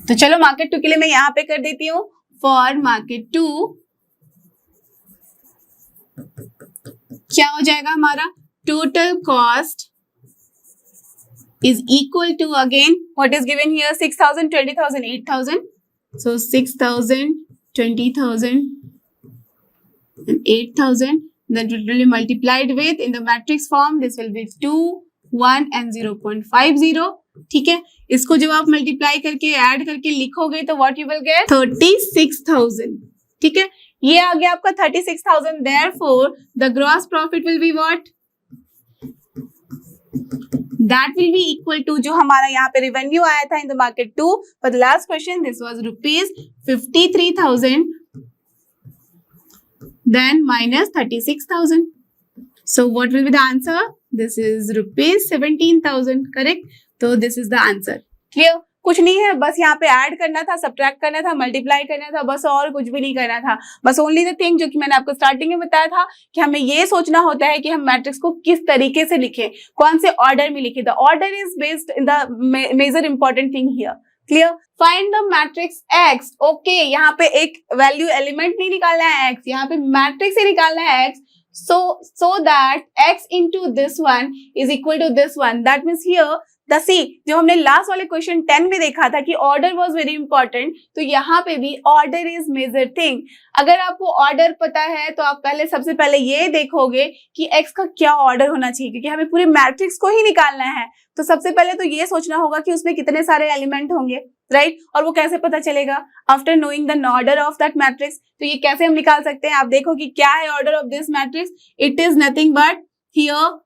तो चलो market 2 के लिए मैं यहाँ पे कर देती हूँ। For market 2 क्या हो जाएगा हमारा, total cost is equal to again what is given here 6,000, 20,000, 8,000. So 6,000, 20,000 and 8,000, then it will be multiplied with, in the matrix form this will be 2, 1 and 0.50. ठीक है, इसको जब आप मल्टीप्लाई करके ऐड करके लिखोगे तो what you will get 36,000। ठीक है, ये आ गया आपका 36,000। Therefore the gross profit will be what, that will be equal to जो हमारा यहाँ पे रेवेन्यू आया था in the market 2 for the last question, this was rupees 53,000 then minus 36,000. So what will be the answer, this is rupees 17,000, correct। तो this is the answer। clear, कुछ नहीं है, बस यहाँ पे ऐड करना था, सब्ट्रैक्ट करना था, मल्टीप्लाई करना था, बस और कुछ भी नहीं करना था। बस ओनली द थिंग जो कि मैंने आपको स्टार्टिंग में बताया था कि हमें ये सोचना होता है कि हम मैट्रिक्स को किस तरीके से लिखें, कौन से ऑर्डर में लिखें। The order is based in the major important thing here. Clear, find the matrix X. Okay, यहाँ पे एक वैल्यू एलिमेंट नहीं निकालना है एक्स, यहाँ पे मैट्रिक्स ही निकालना है x. so that x into this one is equal to this one, that means here the C जो हमने लास्ट वाले क्वेश्चन 10 में देखा था कि ऑर्डर वाज वेरी इंपॉर्टेंट, तो यहाँ पे भी ऑर्डर इज मेजर थिंग। अगर आपको ऑर्डर पता है तो आप पहले सबसे पहले ये देखोगे कि एक्स का क्या ऑर्डर होना चाहिए, क्योंकि हमें पूरे मैट्रिक्स को ही निकालना है। तो सबसे पहले तो ये सोचना होगा कि उसमें कितने सारे एलिमेंट होंगे, राइट। और वो कैसे पता चलेगा, after knowing the order of that matrix. तो ये कैसे हम निकाल सकते हैं, आप देखो कि क्या है order of this matrix. It is nothing but here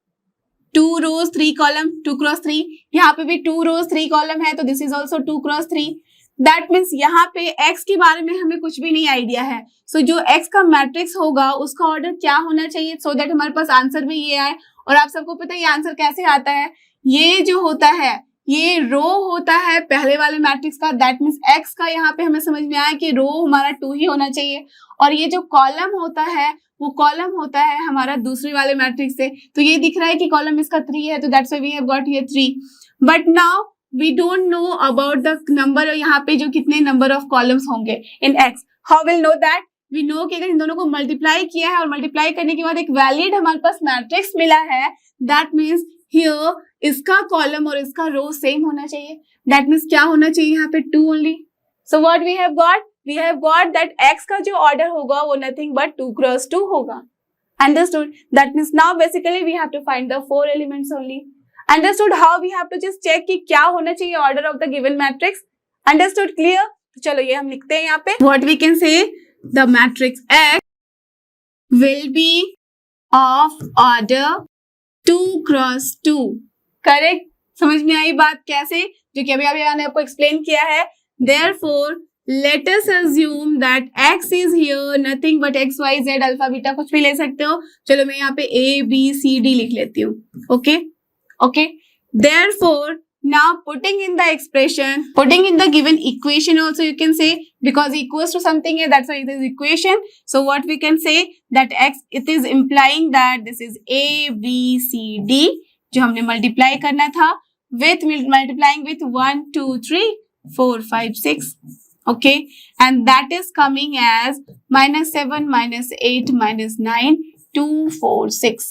2 rows 3 column 2 cross 3, यहाँ पे भी 2 rows 3 column है, तो this is also 2 cross 3। That means यहाँ पे x के बारे में हमें कुछ भी नहीं आइडिया है। सो जो x का मैट्रिक्स होगा उसका ऑर्डर क्या होना चाहिए, सो दैट हमारे पास आंसर भी ये आए। और आप सबको पता है ये आंसर कैसे आता है, ये जो होता है ये रो होता है पहले वाले मैट्रिक्स का। दैट मीन्स x का यहाँ पे हमें समझ में आया कि रो हमारा 2 ही होना चाहिए, और ये जो कॉलम होता है वो कॉलम होता है हमारा दूसरे वाले मैट्रिक्स से। तो ये दिख रहा है कि कॉलम इसका 3 है, तो that's why we have got here 3। But now we don't know about the number, यहाँ पे जो कितने नंबर ऑफ कॉलम्स होंगे in X. How will know that, we know कि अगर इन दोनों को मल्टीप्लाई किया है और मल्टीप्लाई करने के बाद एक वैलिड हमारे पास मैट्रिक्स मिला है, दैट मीन्स हियर इसका कॉलम और इसका रो सेम होना चाहिए। दैट मीन्स क्या होना चाहिए यहाँ पे 2 only. So what we have got, we have got that x का जो order होगा वो nothing but 2 cross 2 होगा। Understood? That means now basically we have to find the 4 elements only. Understood how we have to just check कि क्या होना चाहिए order of the given matrix? Understood? Clear? तो चलो ये हम लिखते हैं यहाँ पे। What we can say, the matrix X will be of order 2 cross 2. Correct? समझ में आई बात कैसे, जो कि अभी मैंने आपको explain किया है। Therefore let us assume that x is here nothing but x y z alpha beta कुछ भी ले सकते हो। चलो मैं यहाँ पे a b c d लिख लेती हूँ। Okay okay, therefore now putting in the expression, putting in the given equation also you can say, because equals to something है, that's why it is equation. So what we can say that x, it is implying that this is a b c d जो हमने multiply करना था with multiplying with 1 2 3 4 5 6, okay, and that is coming as -7 -8 -9 2 4 6।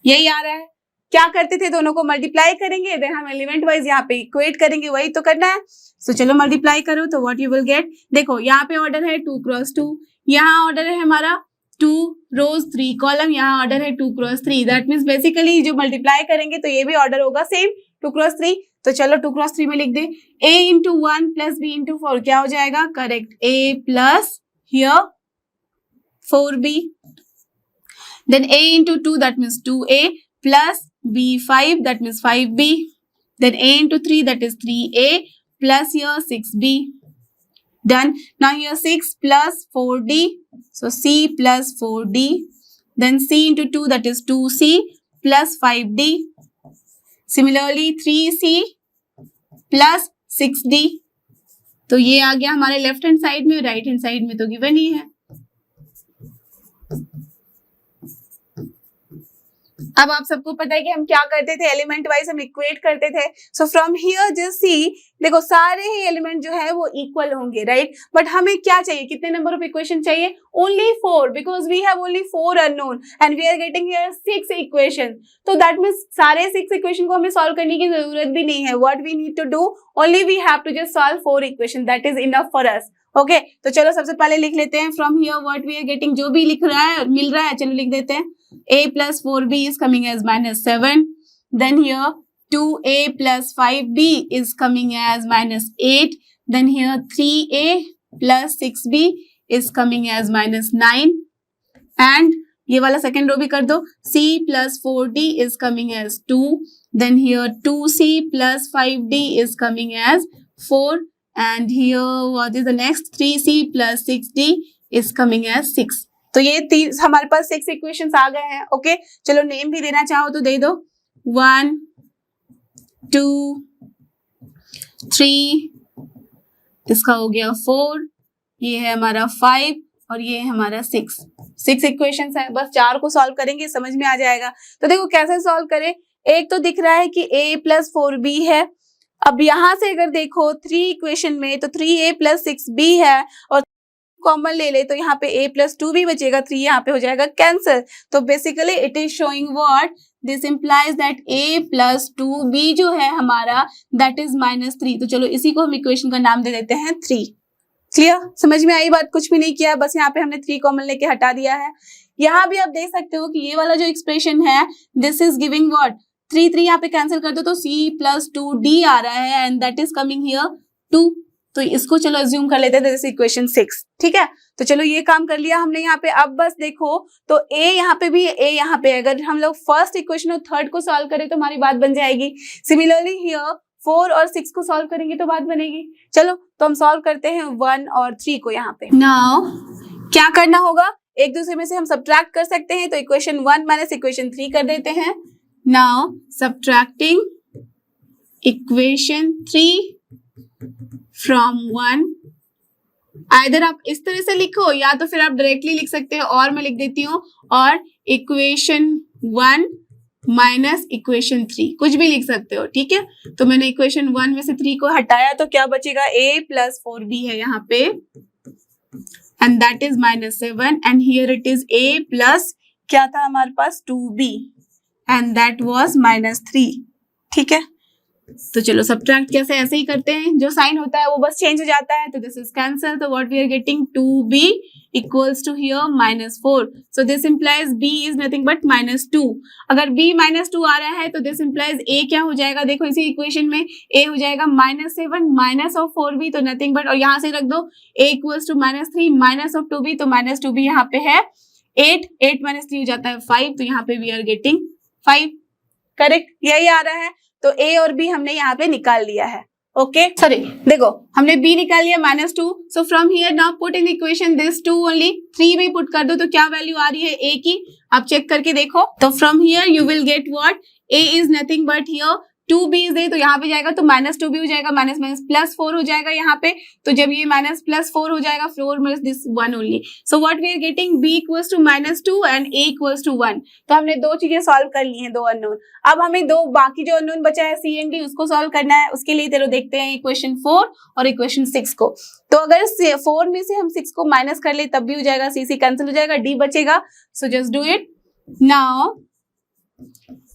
यही आ रहा है। क्या करते थे, दोनों को मल्टीप्लाई करेंगे, देन हम एलिमेंट वाइज यहाँ पे इक्वेट करेंगे, वही तो करना है। सो चलो मल्टीप्लाई करो तो व्हाट यू विल गेट। देखो यहाँ पे ऑर्डर है 2 cross 2, यहाँ ऑर्डर है हमारा 2 rows 3 कॉलम, यहाँ ऑर्डर है 2 क्रॉस 3, दैट मीन्स बेसिकली जो मल्टीप्लाई करेंगे तो ये भी ऑर्डर होगा सेम 2 क्रॉस 3। तो चलो 2 क्रॉस 3 में लिख दे a into 1 plus b into 4, क्या हो जाएगा? Correct, a plus here 4b, then a into 2 that means 2a plus b 5 that means 5b, then a into 3 that is 3a plus here 6b. Done. Now here 6 plus 4d, so c plus 4d, then c into 2 that is 2c plus 5d. Similarly 3c plus 6d. तो ये आ गया हमारे left hand side में, right hand side में तो given ही है। अब आप सबको पता है कि हम क्या करते थे, एलिमेंट वाइज हम इक्वेट करते थे। सो फ्रॉम हियर जस्ट सी, देखो सारे ही एलिमेंट जो है वो इक्वल होंगे, राइट? बट हमें क्या चाहिए, कितने नंबर ऑफ इक्वेशन चाहिए? Only 4, because we have only 4 unknown and we are getting here 6 equation. तो दैट मीन्स सारे 6 इक्वेशन को हमें सॉल्व करने की जरूरत भी नहीं है। What we need to do, only we have to just solve 4 equation, that is enough for us. Okay, तो चलो सबसे पहले लिख लेते हैं from here what we are getting, जो भी लिख रहा है मिल रहा है, चलो लिख देते हैं। a plus 4b is coming as -7, then here 2a plus 5b is coming as -8, then here 3a plus 6b is coming as -9, and ये वाला सेकेंड रो भी कर दो, c plus 4d is coming as 2, then here 2c plus 5d is coming as 4, and here what is the next, 3c plus 6d is coming as 6। तो ये हमारे पास 6 equations आ गए हैं। ओके, चलो नेम भी देना चाहो तो दे दो, 1 2 3, इसका हो गया 4, ये है हमारा 5 और ये है हमारा 6 इक्वेशंस है। बस 4 को सॉल्व करेंगे, समझ में आ जाएगा। तो देखो कैसे सॉल्व करें, एक तो दिख रहा है कि a प्लस 4b है। अब यहां से अगर देखो 3 इक्वेशन में तो 3a प्लस 6b है और कॉमन ले ले तो यहाँ पे a प्लस 2b बचेगा, 3 यहाँ पे हो जाएगा कैंसिल। तो basically it is showing what, this implies that a plus 2b जो है हमारा दैट इज -3। तो चलो इसी को हम इक्वेशन का नाम दे देते हैं 3। क्लियर, समझ में आई बात? कुछ भी नहीं किया, बस यहाँ पे हमने 3 कॉमन लेके हटा दिया है। यहाँ भी आप देख सकते हो कि ये वाला जो एक्सप्रेशन है दिस इज गिविंग व्हाट, 3 यहाँ पे कैंसिल कर दो तो c प्लस 2d आ रहा है and that is coming here 2। तो इसको चलो अज्यूम कर लेते हैं दिस इक्वेशन 6। ठीक है, तो चलो ये काम कर लिया हमने यहाँ पे। अब बस देखो तो a यहाँ पे भी, a यहाँ पे, अगर हम लोग फर्स्ट इक्वेशन और थर्ड को सॉल्व करें तो हमारी बात बन जाएगी। सिमिलरली हियर 4 और 6 को सॉल्व करेंगे तो बात बनेगी। चलो तो हम सॉल्व करते हैं 1 और 3 को यहाँ पे। नाउ क्या करना होगा, एक दूसरे में से हम सब्ट्रैक्ट कर सकते हैं, तो इक्वेशन 1 माइनस इक्वेशन 3 कर देते हैं। Now subtracting equation 3 from 1, either आप इस तरह से लिखो या तो फिर आप डायरेक्टली लिख सकते हो, और मैं लिख देती हूँ, और इक्वेशन 1 माइनस इक्वेशन 3, कुछ भी लिख सकते हो। ठीक है, तो मैंने इक्वेशन 1 में से 3 को हटाया तो क्या बचेगा, a प्लस 4b है यहाँ पे and that is -7 and here it is a plus क्या था हमारे पास 2b एंड दैट वाज -3। ठीक है, तो चलो सब्ट्रैक्ट कैसे, ऐसे ही करते हैं, जो साइन होता है वो बस चेंज हो जाता है। तो दिस इज कैंसल, तो what we are getting 2b equals to here -4। So this implies b is nothing but -2। अगर b -2 आ रहा है तो दिस इंप्लाइज a क्या हो जाएगा, देखो इसी इक्वेशन में a हो जाएगा -7 माइनस ऑफ 4b, तो नथिंग बट, और यहाँ से रख दो a equals to -3 minus of 2b, तो -2b यहाँ पे है 8 माइनस 3 हो जाता है 5, तो यहाँ पे वी आर गेटिंग 5। करेक्ट, यही आ रहा है। तो a और b हमने यहाँ पे निकाल लिया है। ओके, सॉरी देखो हमने b निकाल लिया -2। सो from here now put in equation this 2 only, 3 भी पुट कर दो तो क्या वैल्यू आ रही है a की, आप चेक करके देखो। तो from here you will get what, a is nothing but here 2b is they, तो यहाँ पे जाएगा तो -2b हो जाएगा, माइनस माइनस +4 हो जाएगा यहाँ पे। तो जब ये -+4 हो जाएगा, 4 minus this 1 only, so what we are getting, b equals to -2 and a equals to 1। तो हमने 2 चीजें सॉल्व कर ली हैं, 2 अननोन। अब हमें 2 बाकी जो अननोन बचा है c एंड d, उसको सॉल्व करना है। उसके लिए चलो देखते हैं इक्वेशन 4 और इक्वेशन 6 को। तो अगर 4 में से हम 6 को माइनस कर ले तब भी हो जाएगा, c कैंसिल हो जाएगा, d बचेगा। So just do it now.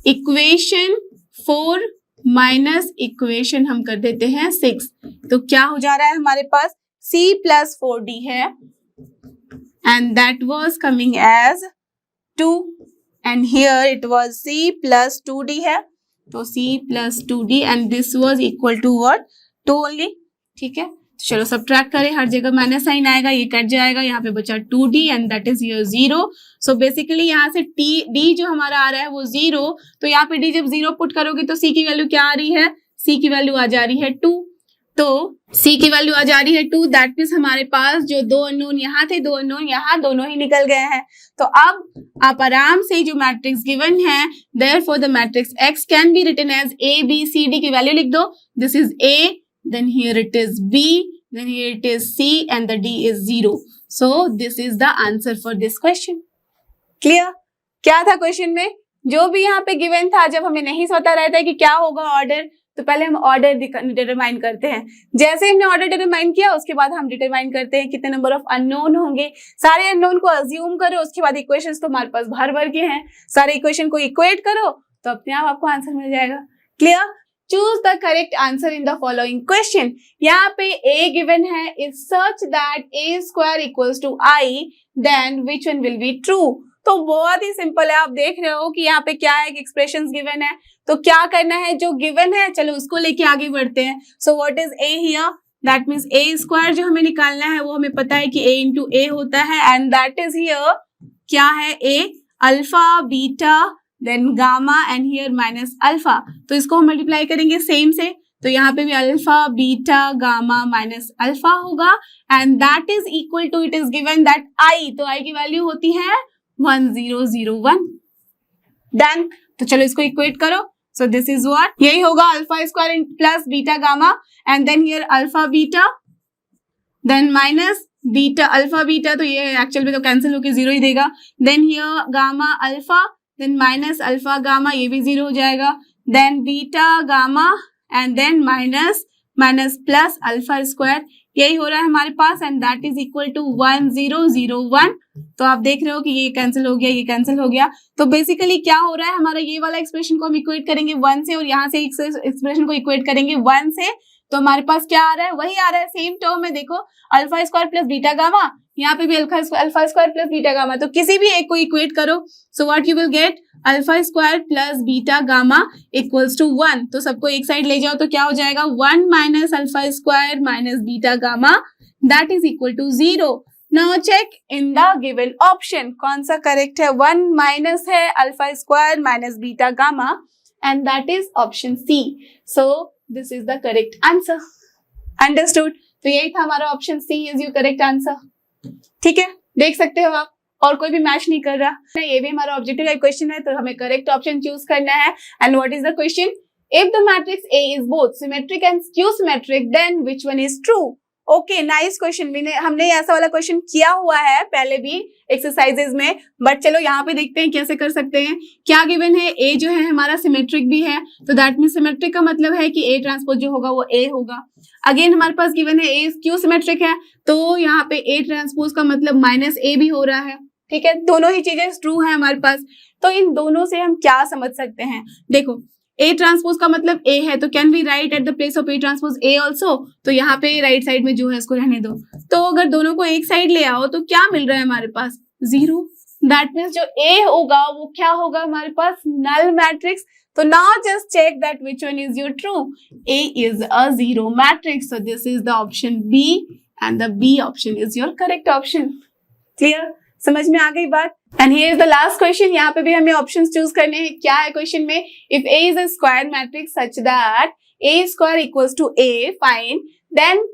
Equation 4 minus equation हम कर देते हैं 6, तो क्या हो जा रहा है हमारे पास, c प्लस 4d है and that was coming as 2 and here it was c plus 2d है, तो c plus 2d and this was equal to what 2 only. ठीक है, चलो सब्ट्रैक्ट करें, हर जगह माइनस साइन आएगा, ये कट जाएगा, यहाँ पे बचा 2d and that is your 0. So basically यहाँ से d जो हमारा आ रहा है वो 0, तो यहाँ पे d जब 0 पुट करोगे तो c की वैल्यू क्या आ रही है, c की वैल्यू आ जा रही है 2. तो c की वैल्यू आ जा रही है 2, दैट मीन्स हमारे पास जो 2 अननोन यहाँ थे, 2 अननोन यहाँ, दोनों ही निकल गए हैं. तो अब आप आराम से जो मैट्रिक्स गिवन है, therefore the matrix x can be written as a b c d की वैल्यू लिख दो. This is a, then here it is b, then here it is c and the d is 0. So this is the answer for this question. Clear? क्या था question में, जो भी यहाँ पे गिवन था, जब हमें नहीं पता रहता है कि क्या होगा ऑर्डर, तो पहले हम ऑर्डर डिटरमाइन करते हैं. जैसे हमने ऑर्डर डिटरमाइन किया, उसके बाद हम डिटरमाइन करते हैं कितने नंबर ऑफ अननोन होंगे. सारे अननोन को अज्यूम करो, उसके बाद इक्वेशंस तो हमारे पास भर भर के हैं, सारे इक्वेशन को इक्वेट करो तो अपने आप आपको आंसर मिल जाएगा. Clear? Choose the correct answer in the following question. यहाँ पे a given है is such that a square equals to I, then which one will be true? तो बहुत ही सिंपल है, आप देख रहे हो कि यहाँ पे क्या है, एक्सप्रेशंस गिवन है, तो क्या करना है, जो गिवन है चलो उसको लेके आगे बढ़ते हैं. So what is a here? That means a square जो हमें निकालना है वो हमें पता है कि a into a होता है, and that is here क्या है, a alpha beta then gamma and here minus alpha. तो इसको हम मल्टीप्लाई करेंगे सेम से, तो यहाँ पे भी alpha beta gamma minus alpha होगा, and that is equal to, it is given that I, तो आई की वैल्यू होती है 1001. डन. तो चलो इसको इक्वेट करो. सो दिस इज व्हाट, यही होगा alpha square plus beta gamma and then here alpha beta then minus beta alpha beta, तो ये एक्चुअल में तो कैंसिल होकर 0 ही देगा. Then here gamma alpha then minus alpha gamma, ये भी 0 हो जाएगा. Then beta gamma and then minus minus plus alpha square, यही हो रहा है हमारे पास, and that is equal to 1001. तो आप देख रहे हो कि ये कैंसिल हो गया, ये कैंसिल हो गया. तो बेसिकली क्या हो रहा है, हमारा ये वाला एक्सप्रेशन को हम इक्वेट करेंगे 1 से, और यहाँ से एक्सप्रेशन को इक्वेट करेंगे 1 से, तो हमारे पास क्या आ रहा है, वही आ रहा है सेम टर्म में. देखो alpha square plus beta gamma, यहाँ पे भी alpha square plus beta gamma, तो किसी भी एक को इक्वेट करो. So what you will get, alpha square plus beta gamma equals to 1. तो सबको एक साइड ले जाओ तो क्या हो जाएगा, 1 minus alpha square minus beta gamma, that is equal to 0. Now check in the given option कौन सा करेक्ट है. 1 माइनस है alpha square minus beta gamma and that is option C. So this is the correct answer. Understood? तो यही था हमारा option C is your correct answer. ठीक है, देख सकते हो आप, और कोई भी मैच नहीं कर रहा. ये भी हमारा ऑब्जेक्टिव का क्वेश्चन है, तो हमें करेक्ट ऑप्शन चूज करना है. And what is the question, if the matrix A is both symmetric and skew symmetric, then which one is true? Okay, nice question. हमने ऐसा वाला क्वेश्चन किया हुआ है पहले भी एक्सरसाइजेज में, बट चलो यहाँ पे देखते हैं कैसे कर सकते हैं. क्या गिवन है, A जो है हमारा सिमेट्रिक भी है, तो दैट मीन सिमेट्रिक का मतलब है कि A ट्रांसपोज जो होगा वो A होगा. अगेन हमारे पास गिवन है A स्क्यू सिमेट्रिक है, तो यहाँ पे A ट्रांसपोज का मतलब माइनस A भी हो रहा है. ठीक है, दोनों ही चीजें ट्रू है हमारे पास. तो इन दोनों से हम क्या समझ सकते हैं, देखो A ट्रांसपोज का मतलब A है, तो can we write at the place of A transpose A also. तो यहाँ पे राइट साइड में जो है इसको रहने दो. तो अगर दोनों को एक साइड ले आओ तो क्या मिल रहा है हमारे पास, 0. दैट मीन्स जो A होगा वो क्या होगा हमारे पास, नल मैट्रिक्स. तो now just check that which one is your true. A is a 0 matrix, so this is the option B and the B option is your correct option. Clear? समझ में आ गई बात. And here is the last question. यहाँ पे भी हमें options choose करने हैं. क्या है क्वेश्चन में, if A is a square matrix such that A square equals to A, fine, then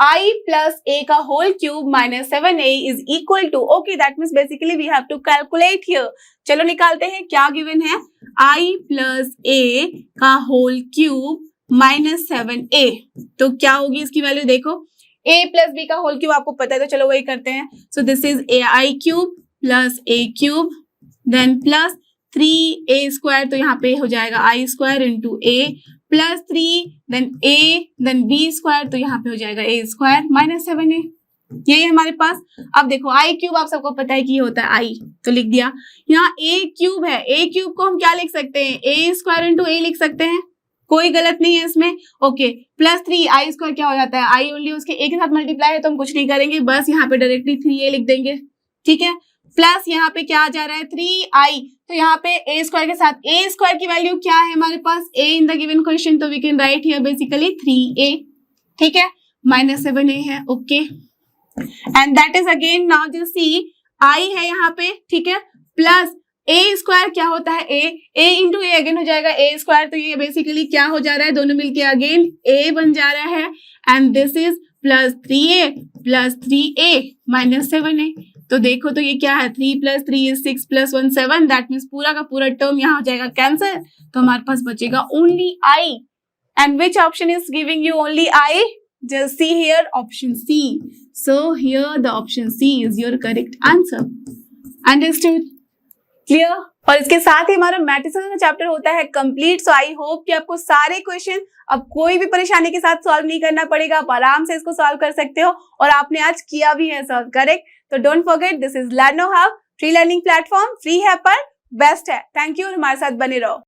I plus A का whole cube minus 7A is equal to, okay that means basically we have to calculate here. चलो निकालते हैं. क्या given है, I plus A का whole cube minus 7A, तो क्या होगी इसकी वैल्यू, देखो A प्लस B का होल क्यूब आपको पता है, तो चलो वही करते हैं. So this is AI cube plus A cube then plus 3A square, तो यहाँ पे हो जाएगा I square into A plus 3 then A then B square, तो यहाँ पे हो जाएगा A स्क्वायर माइनस 7A. यही हमारे पास. अब देखो I क्यूब आप सबको पता है कि होता है I, तो लिख दिया. यहाँ A क्यूब है, A क्यूब को हम क्या लिख सकते हैं, A स्क्वायर इंटू A लिख सकते हैं, कोई गलत नहीं है इसमें. ओके, प्लस 3 I स्क्वायर क्या हो जाता है, I ओनली उसके A के साथ मल्टीप्लाई है, तो हम कुछ नहीं करेंगे, बस यहाँ पे डायरेक्टली 3A लिख देंगे. ठीक है, प्लस यहाँ पे क्या आ जा रहा है 3i, तो यहाँ पे a स्क्वायर के साथ a स्क्वायर की वैल्यू क्या है हमारे पास a in the given question, तो we can write here basically 3a, ठीक है, -7a है, okay, and that is again now जो सी i है यहाँ पे, ठीक है, प्लस a स्क्वायर क्या होता है a इंटू ए अगेन हो जाएगा a स्क्वायर, तो ये बेसिकली क्या हो जा रहा है, दोनों मिलके अगेन a बन जा रहा है, and this is plus 3a plus 3a minus 7a, तो देखो तो ये क्या है 3 + 3 is 6 + 1 7, दैट मीन्स पूरा का पूरा टर्म यहाँ हो जाएगा कैंसिल, तो हमारे पास बचेगा only i, and which option is giving you only i, just see here option C, so here the option C is your correct answer, understood, clear। और इसके साथ ही हमारा मैट्रिसेस का चैप्टर होता है कंप्लीट, सो आई होप कि आपको सारे क्वेश्चन अब कोई भी परेशानी के साथ सॉल्व नहीं करना पड़ेगा, आप आराम से इसको सॉल्व कर सकते हो, और आपने आज किया भी है सॉल्व, करेक्ट। तो don't forget this is लर्नो hub, free learning platform, free है पर बेस्ट है। थैंक यू, हमारे साथ बने रहो।